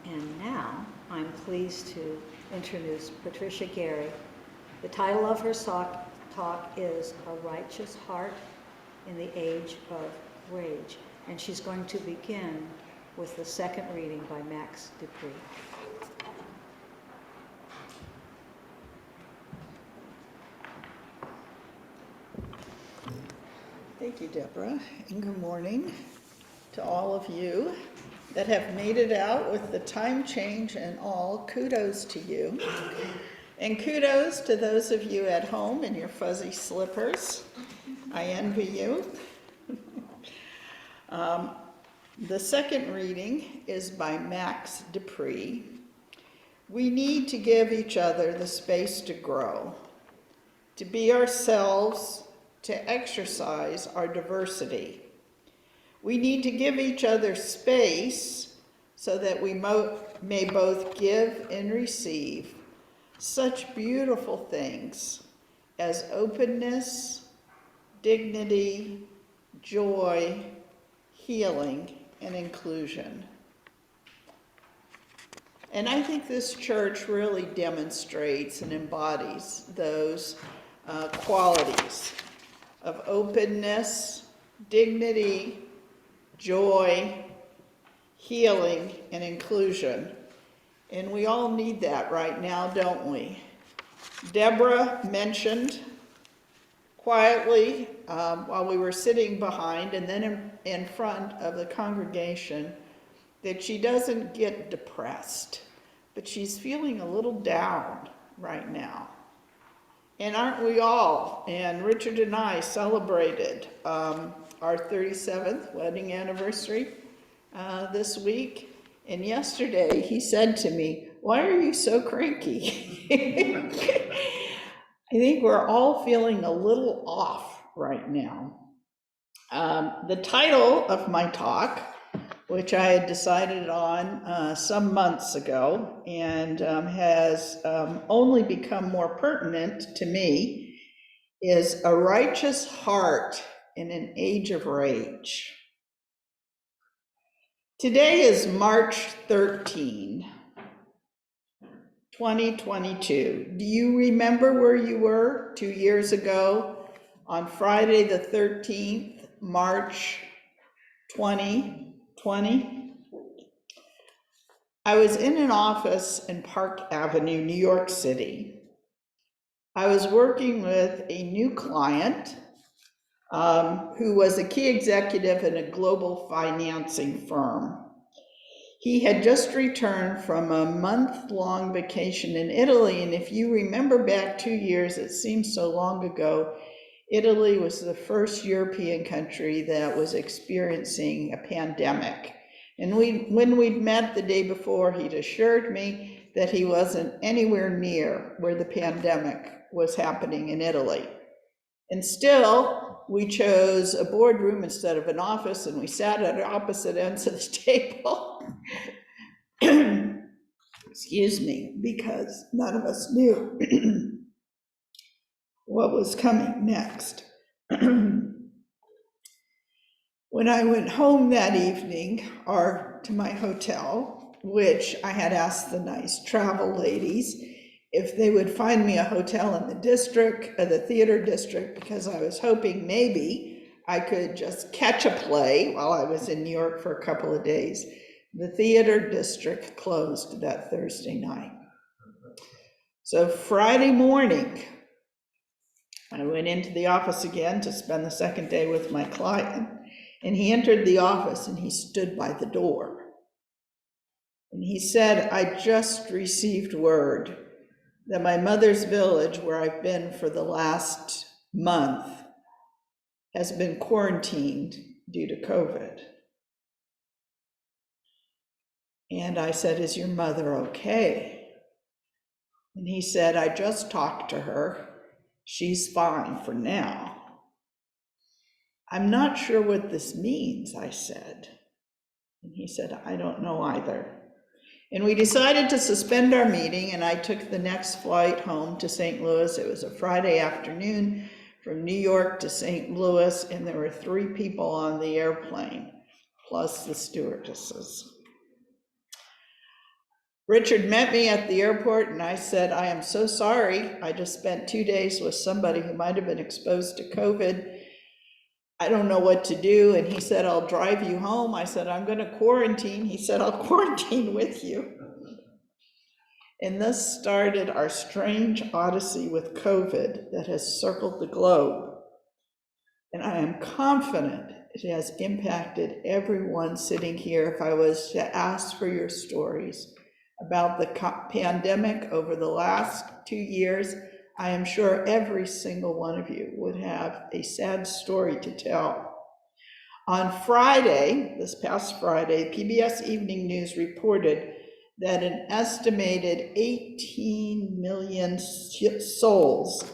And now I'm pleased to introduce Patricia Garey. The title of her talk is A Righteous Heart in the Age of Rage. And she's going to begin with the second reading by Max Dupree. Thank you, Deborah, and good morning to all of you that have made it out with the time change and all. Kudos to you. And kudos to those of you at home in your fuzzy slippers. I envy you. The second reading is by Max Dupree. We need to give each other the space to grow, to be ourselves, to exercise our diversity. We need to give each other space so that we may both give and receive such beautiful things as openness, dignity, joy, healing, and inclusion. And I think this church really demonstrates and embodies those qualities of openness, dignity, joy, healing, and inclusion. And we all need that right now, don't we? Deborah mentioned quietly while we were sitting behind and then in front of the congregation that she doesn't get depressed, but she's feeling a little down right now. And aren't we all? And Richard and I celebrated our 37th wedding anniversary this week. And yesterday he said to me, "Why are you so cranky?" I think we're all feeling a little off right now. The title of my talk, which I had decided on some months ago and has only become more pertinent to me, is A Righteous Heart in an Age of Rage. Today is March 13, 2022. Do you remember where you were 2 years ago on Friday the 13th, March 2020? I was in an office in Park Avenue, New York City. I was working with a new client who was a key executive in a global financing firm. He had just returned from a month-long vacation in Italy, and if you remember back 2 years, it seems so long ago, Italy was the first European country that was experiencing a pandemic. And when we'd met the day before, he'd assured me that he wasn't anywhere near where the pandemic was happening in Italy. And still, we chose a boardroom instead of an office, and we sat at opposite ends of the table. Excuse me, because none of us knew what was coming next. When I went home that evening, or to my hotel, which I had asked the nice travel ladies if they would find me a hotel in the district, the theater district, because I was hoping maybe I could just catch a play while I was in New York for a couple of days. The theater district closed that Thursday night. So Friday morning, I went into the office again to spend the second day with my client, and he entered the office and he stood by the door. And he said, "I just received word that my mother's village, where I've been for the last month, has been quarantined due to COVID." And I said, "Is your mother okay?" And he said, "I just talked to her. She's fine for now." "I'm not sure what this means," I said. And he said, "I don't know either." And we decided to suspend our meeting, and I took the next flight home to St. Louis. It was a Friday afternoon from New York to St. Louis, and there were 3 people on the airplane, plus the stewardesses. Richard met me at the airport and I said, I am so sorry. I just spent 2 days with somebody who might have been exposed to COVID. I don't know what to do. And he said, I'll drive you home. I said, I'm going to quarantine. He said, I'll quarantine with you. And thus started our strange odyssey with COVID that has circled the globe. And I am confident it has impacted everyone sitting here. If I was to ask for your stories about the pandemic over the last 2 years, I am sure every single one of you would have a sad story to tell. On Friday, this past Friday, PBS Evening News reported that an estimated 18 million souls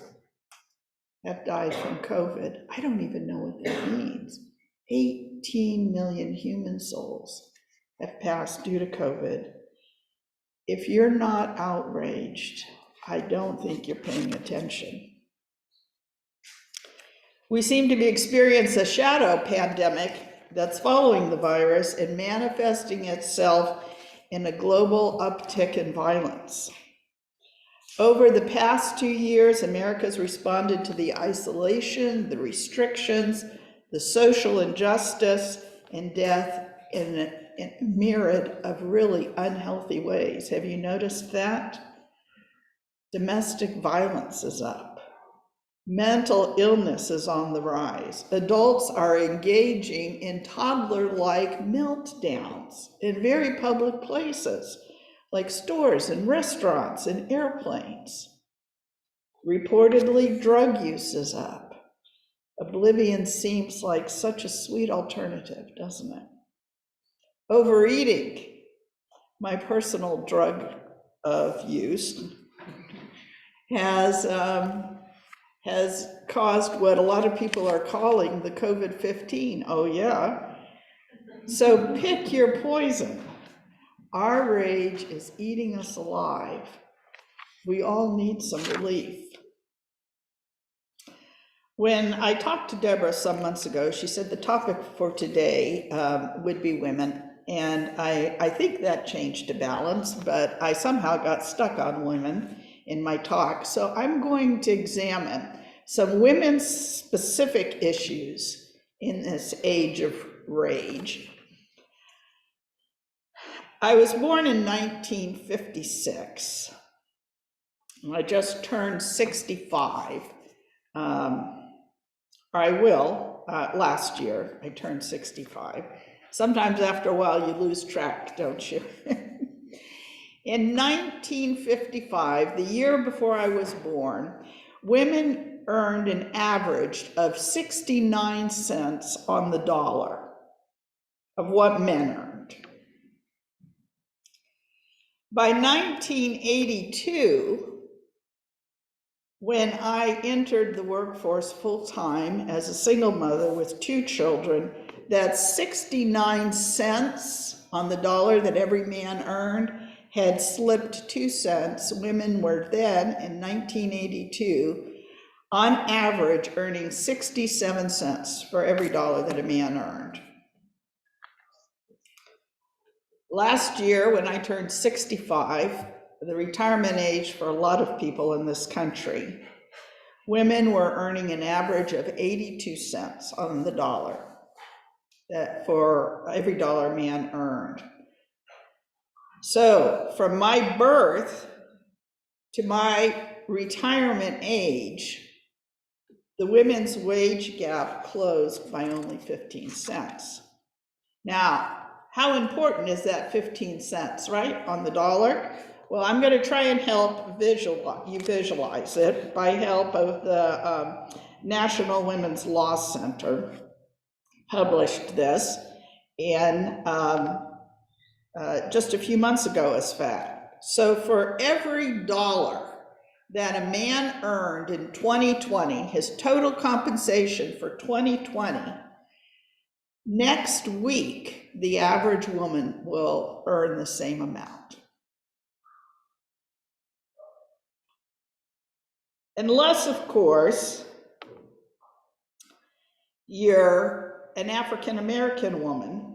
have died from COVID. I don't even know what that means. 18 million human souls have passed due to COVID. If you're not outraged, I don't think you're paying attention. We seem to be experiencing a shadow pandemic that's following the virus and manifesting itself in a global uptick in violence. Over the past 2 years, America's responded to the isolation, the restrictions, the social injustice, and death in a myriad of really unhealthy ways. Have you noticed that? Domestic violence is up. Mental illness is on the rise. Adults are engaging in toddler-like meltdowns in very public places, like stores and restaurants and airplanes. Reportedly, drug use is up. Oblivion seems like such a sweet alternative, doesn't it? Overeating, my personal drug of use, has caused what a lot of people are calling the COVID-15. Oh yeah. So pick your poison. Our rage is eating us alive. We all need some relief. When I talked to Deborah some months ago, she said the topic for today would be women. And I think that changed to balance, but I somehow got stuck on women in my talk. So I'm going to examine some women's specific issues in this age of rage. I was born in 1956. I just turned 65. Last year, I turned 65. Sometimes after a while you lose track, don't you? In 1955, the year before I was born, women earned an average of 69 cents on the dollar of what men earned. By 1982, when I entered the workforce full-time as a single mother with 2 children, that 69 cents on the dollar that every man earned had slipped 2 cents. Women were then, in 1982, on average earning 67 cents for every dollar that a man earned. Last year, when I turned 65, the retirement age for a lot of people in this country, women were earning an average of 82 cents on the dollar for every dollar a man earned. So from my birth to my retirement age, the women's wage gap closed by only 15 cents. Now, how important is that 15 cents, right, on the dollar? Well, I'm going to try and help visualize it by help of the National Women's Law Center. Published this in just a few months ago as fact. So for every dollar that a man earned in 2020, his total compensation for 2020, next week, the average woman will earn the same amount. Unless, of course, you're an African-American woman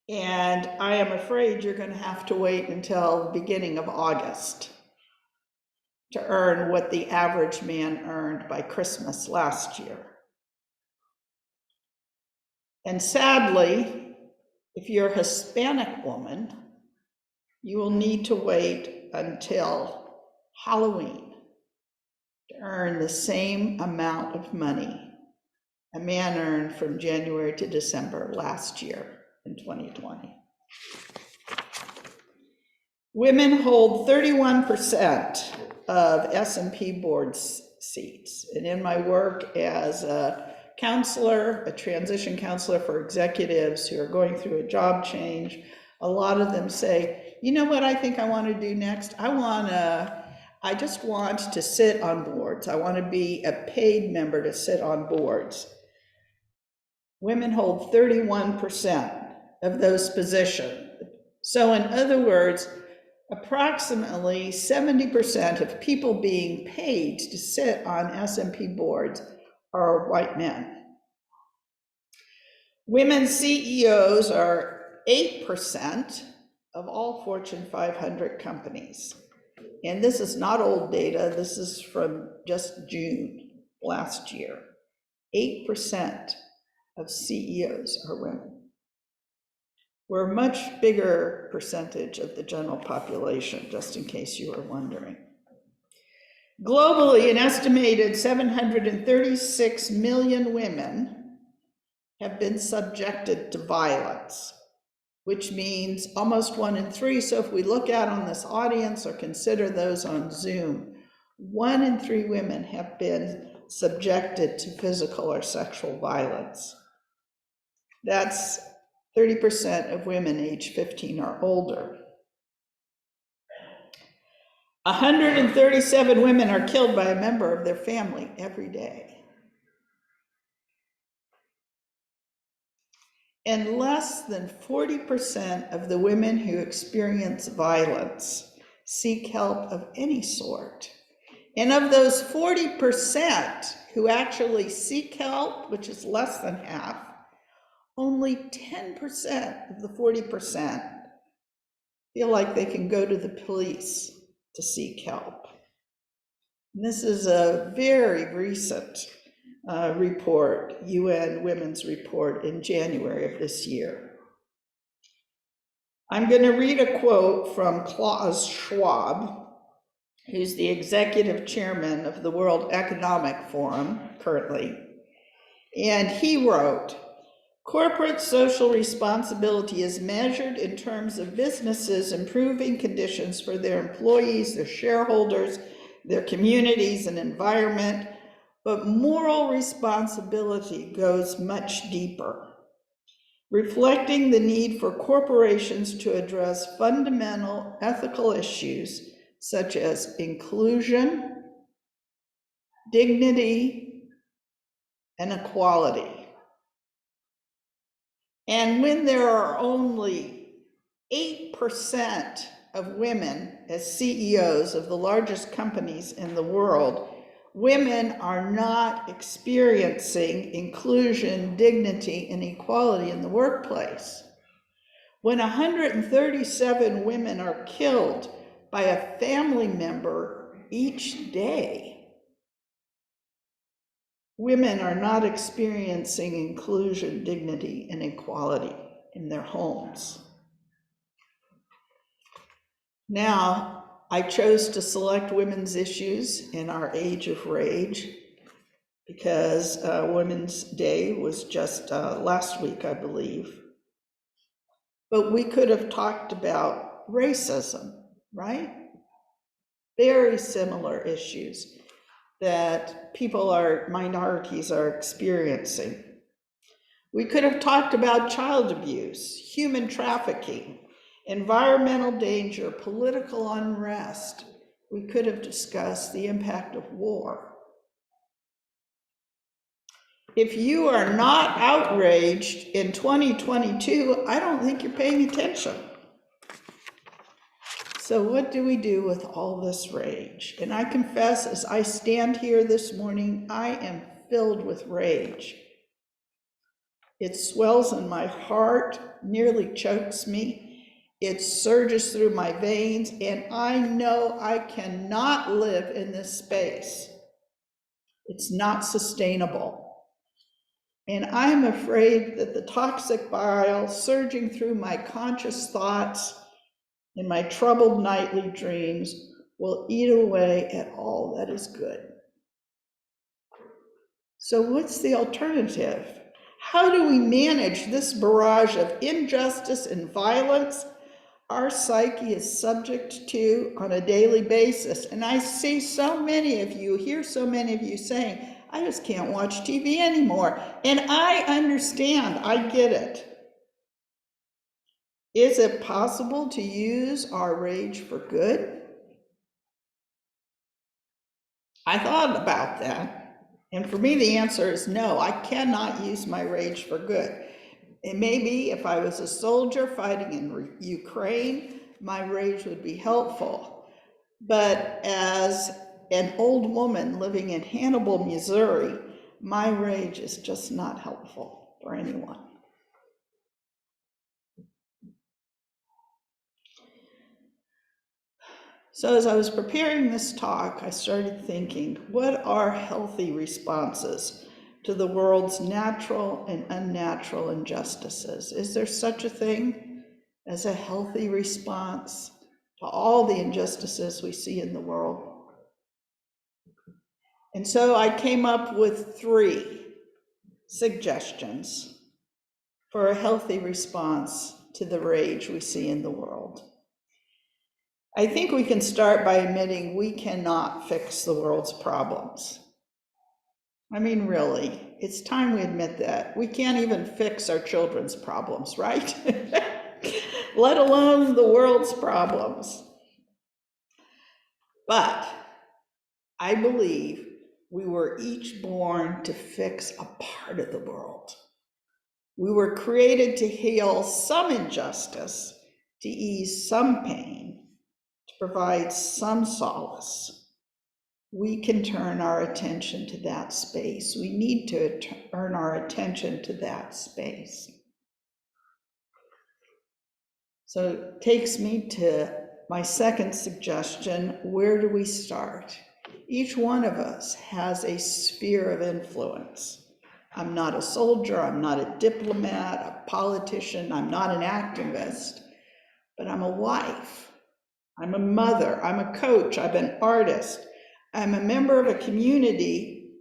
And I am afraid you're going to have to wait until the beginning of August to earn what the average man earned by Christmas last year. And sadly, if you're a Hispanic woman, you will need to wait until Halloween to earn the same amount of money a man earned from January to December last year in 2020. Women hold 31% of S&P board seats. And in my work as a counselor, a transition counselor for executives who are going through a job change, a lot of them say, you know what I think I want to do next? I just want to sit on boards. I want to be a paid member to sit on boards. Women hold 31% of those positions. So in other words, approximately 70% of people being paid to sit on S&P boards are white men. Women CEOs are 8% of all Fortune 500 companies. And this is not old data, this is from just June last year. 8% of CEOs are women. We're a much bigger percentage of the general population, just in case you were wondering. Globally, an estimated 736 million women have been subjected to violence, which means almost 1 in 3. So if we look out on this audience or consider those on Zoom, 1 in 3 women have been subjected to physical or sexual violence. That's 30% of women age 15 or older. 137 women are killed by a member of their family every day. And less than 40% of the women who experience violence seek help of any sort. And of those 40% who actually seek help, which is less than half, only 10% of the 40% feel like they can go to the police to seek help. And this is a very recent report, UN Women's Report in January of this year. I'm going to read a quote from Klaus Schwab, who's the executive chairman of the World Economic Forum currently. And he wrote, "Corporate social responsibility is measured in terms of businesses improving conditions for their employees, their shareholders, their communities and environment, but moral responsibility goes much deeper, reflecting the need for corporations to address fundamental ethical issues such as inclusion, dignity, and equality. And when there are only 8% of women as CEOs of the largest companies in the world, women are not experiencing inclusion, dignity, and equality in the workplace. When 137 women are killed by a family member each day, women are not experiencing inclusion, dignity, and equality in their homes. Now, I chose to select women's issues in our age of rage because Women's Day was just last week, I believe. But we could have talked about racism, right? Very similar issues that minorities are experiencing. We could have talked about child abuse, human trafficking, environmental danger, political unrest. We could have discussed the impact of war. If you are not outraged in 2022, I don't think you're paying attention. So what do we do with all this rage? And I confess, as I stand here this morning, I am filled with rage. It swells in my heart, nearly chokes me. It surges through my veins, and I know I cannot live in this space. It's not sustainable. And I'm afraid that the toxic bile surging through my conscious thoughts and my troubled nightly dreams will eat away at all that is good. So what's the alternative? How do we manage this barrage of injustice and violence our psyche is subject to on a daily basis? And I see so many of you, hear so many of you saying, I just can't watch TV anymore. And I understand, I get it. Is it possible to use our rage for good? I thought about that. And for me, the answer is no, I cannot use my rage for good. It may be if I was a soldier fighting in Ukraine, my rage would be helpful. But as an old woman living in Hannibal, Missouri, my rage is just not helpful for anyone. So as I was preparing this talk, I started thinking, what are healthy responses to the world's natural and unnatural injustices? Is there such a thing as a healthy response to all the injustices we see in the world? And so I came up with 3 suggestions for a healthy response to the rage we see in the world. I think we can start by admitting we cannot fix the world's problems. I mean, really, it's time we admit that. We can't even fix our children's problems, right? Let alone the world's problems. But I believe we were each born to fix a part of the world. We were created to heal some injustice, to ease some pain, provide some solace. We can turn our attention to that space. We need to turn our attention to that space. So it takes me to my second suggestion. Where do we start? Each one of us has a sphere of influence. I'm not a soldier, I'm not a diplomat, a politician, I'm not an activist, but I'm a wife. I'm a mother, I'm a coach, I'm an artist, I'm a member of a community.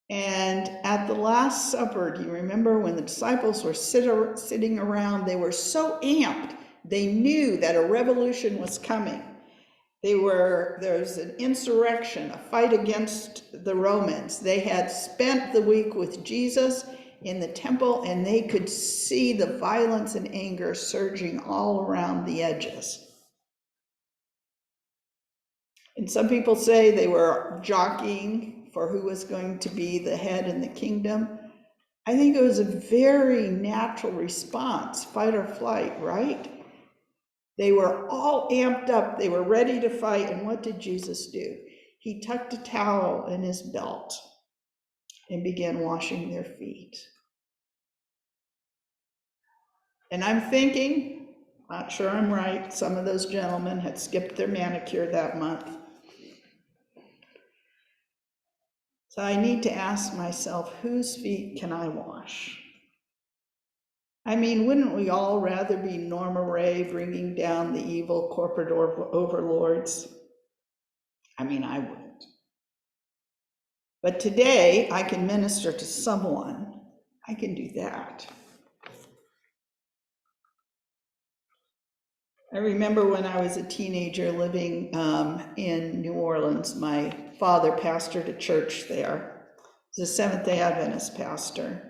And at the Last Supper, do you remember when the disciples were sitting around, they were so amped, they knew that a revolution was coming. There's an insurrection, a fight against the Romans. They had spent the week with Jesus in the temple, and they could see the violence and anger surging all around the edges. And some people say they were jockeying for who was going to be the head in the kingdom. I think it was a very natural response, fight or flight, right? They were all amped up, they were ready to fight, and what did Jesus do? He tucked a towel in his belt and began washing their feet. And I'm thinking, not sure I'm right, some of those gentlemen had skipped their manicure that month. So I need to ask myself, whose feet can I wash? I mean, wouldn't we all rather be Norma Ray bringing down the evil corporate overlords? I mean, I wouldn't. But today, I can minister to someone. I can do that. I remember when I was a teenager living in New Orleans, my father pastored a church there. He was a Seventh-day Adventist pastor.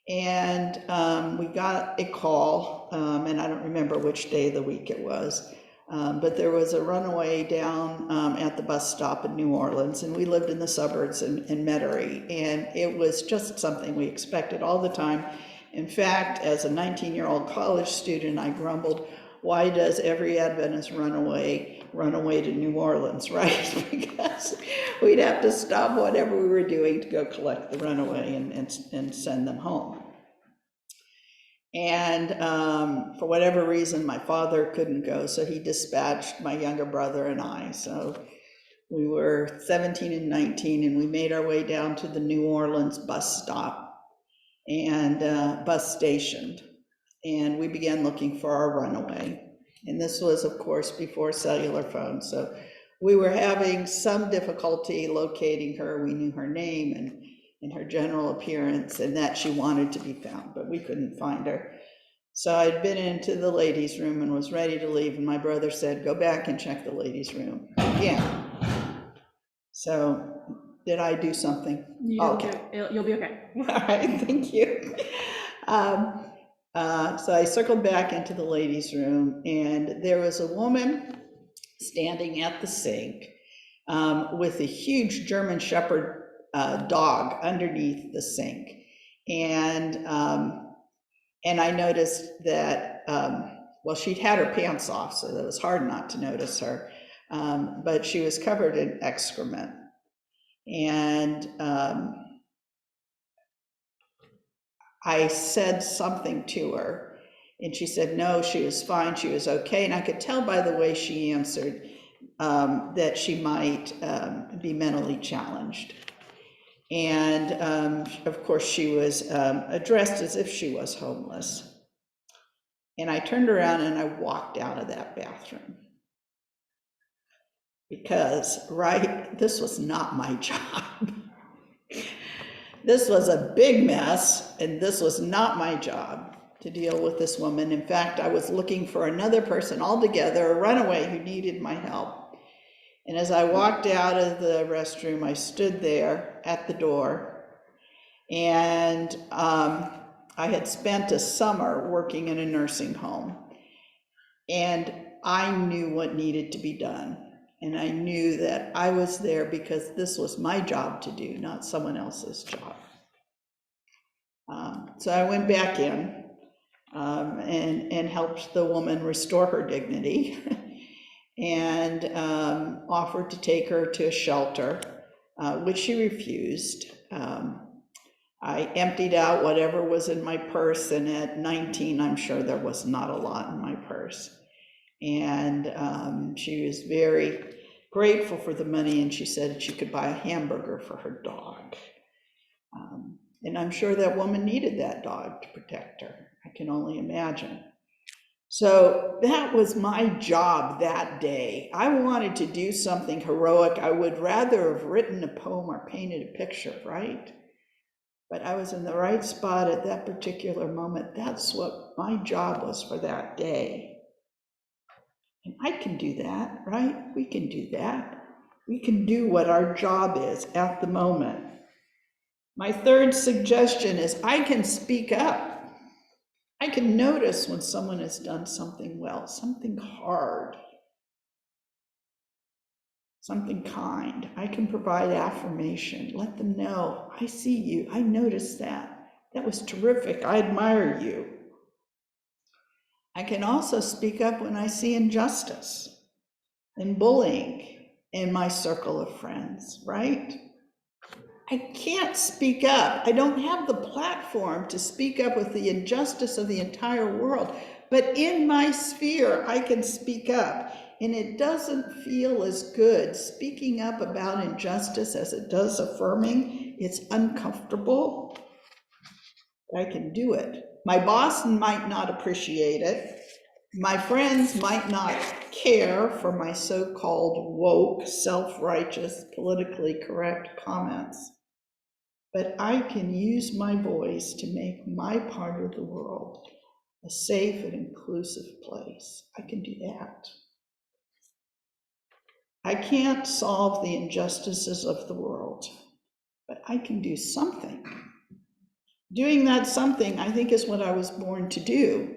And we got a call, and I don't remember which day of the week it was, but there was a runaway down at the bus stop in New Orleans, and we lived in the suburbs in Metairie, and it was just something we expected all the time. In fact, as a 19-year-old college student, I grumbled, why does every Adventist run away to New Orleans, right? Because we'd have to stop whatever we were doing to go collect the runaway and send them home. And for whatever reason, my father couldn't go, so he dispatched my younger brother and I. So we were 17 and 19, and we made our way down to the New Orleans bus stop and bus station. And we began looking for our runaway. And this was, of course, before cellular phones. So we were having some difficulty locating her. We knew her name and her general appearance, and that she wanted to be found, but we couldn't find her. So I'd been into the ladies' room and was ready to leave, and my brother said, go back and check the ladies' room again. So did I do something? Okay. You'll be okay. All right, thank you. So I circled back into the ladies' room, and there was a woman standing at the sink with a huge German Shepherd dog underneath the sink. And I noticed that, well, she'd had her pants off, so that was hard not to notice her, but she was covered in excrement. And I said something to her, and she said no, she was fine, she was okay. And I could tell by the way she answered that she might be mentally challenged. And of course, she was addressed as if she was homeless. And I turned around and I walked out of that bathroom. Because, right, this was not my job. This was a big mess, and this was not my job to deal with this woman. In fact, I was looking for another person altogether, a runaway who needed my help. And as I walked out of the restroom, I stood there at the door, and I had spent a summer working in a nursing home, and I knew what needed to be done. And I knew that I was there because this was my job to do, not someone else's job. So I went back in and helped the woman restore her dignity and offered to take her to a shelter, which she refused. I emptied out whatever was in my purse, and at 19, I'm sure there was not a lot in my purse. And she was very grateful for the money, and she said she could buy a hamburger for her dog. And I'm sure that woman needed that dog to protect her. I can only imagine. So that was my job that day. I wanted to do something heroic. I would rather have written a poem or painted a picture, right? But I was in the right spot at that particular moment. That's what my job was for that day. And I can do that, right? We can do that. We can do what our job is at the moment. My third suggestion is I can speak up. I can notice when someone has done something well, something hard, something kind. I can provide affirmation. Let them know, I see you, I noticed that. That was terrific, I admire you. I can also speak up when I see injustice and bullying in my circle of friends, right? I can't speak up. I don't have the platform to speak up with the injustice of the entire world, but in my sphere, I can speak up. And it doesn't feel as good speaking up about injustice as it does affirming. It's uncomfortable. I can do it. My boss might not appreciate it. My friends might not care for my so-called woke, self-righteous, politically correct comments. But I can use my voice to make my part of the world a safe and inclusive place. I can do that. I can't solve the injustices of the world, but I can do something. Doing that something, I think, is what I was born to do.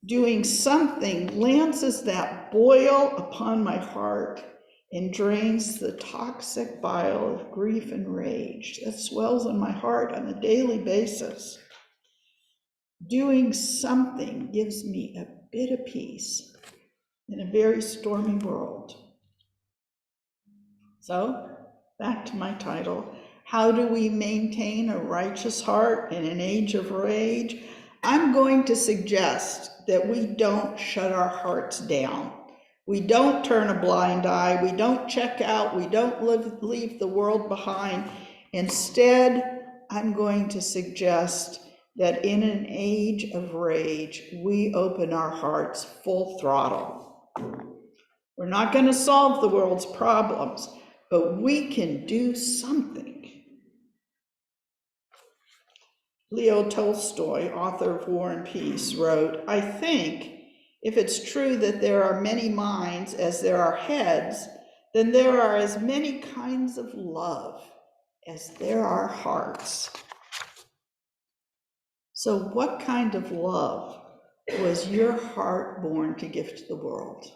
Doing something lances that boil upon my heart and drains the toxic bile of grief and rage that swells in my heart on a daily basis. Doing something gives me a bit of peace in a very stormy world. So, back to my title. How do we maintain a righteous heart in an age of rage? I'm going to suggest that we don't shut our hearts down. We don't turn a blind eye. We don't check out. We don't leave the world behind. Instead, I'm going to suggest that in an age of rage, we open our hearts full throttle. We're not going to solve the world's problems, but we can do something. Leo Tolstoy, author of War and Peace, wrote, "I think if it's true that there are many minds as there are heads, then there are as many kinds of love as there are hearts." So what kind of love was your heart born to give to the world?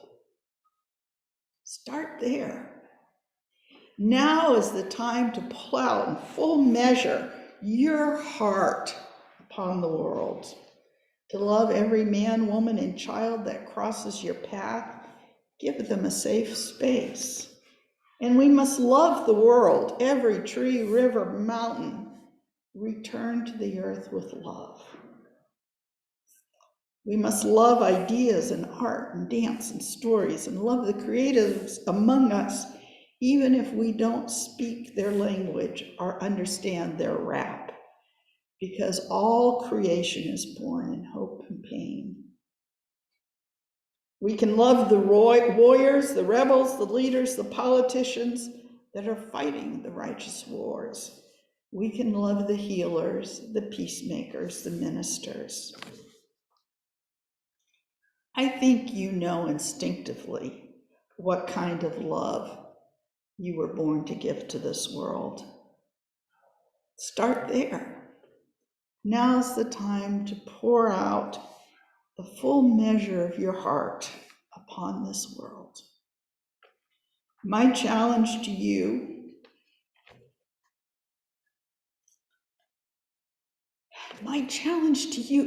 Start there. Now is the time to pull out in full measure your heart upon the world, to love every man, woman, and child that crosses your path. Give them a safe space. And we must love the world, every tree, river, mountain. Return to the earth with love. We must love ideas and art and dance and stories and love the creatives among us, even if we don't speak their language or understand their rap, because all creation is born in hope and pain. We can love the warriors, the rebels, the leaders, the politicians that are fighting the righteous wars. We can love the healers, the peacemakers, the ministers. I think you know instinctively what kind of love you were born to give to this world. Start there. Now's the time to pour out the full measure of your heart upon this world. My challenge to you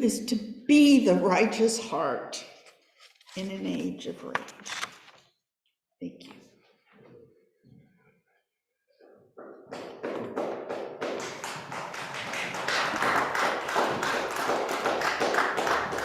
is to be the righteous heart in an age of rage.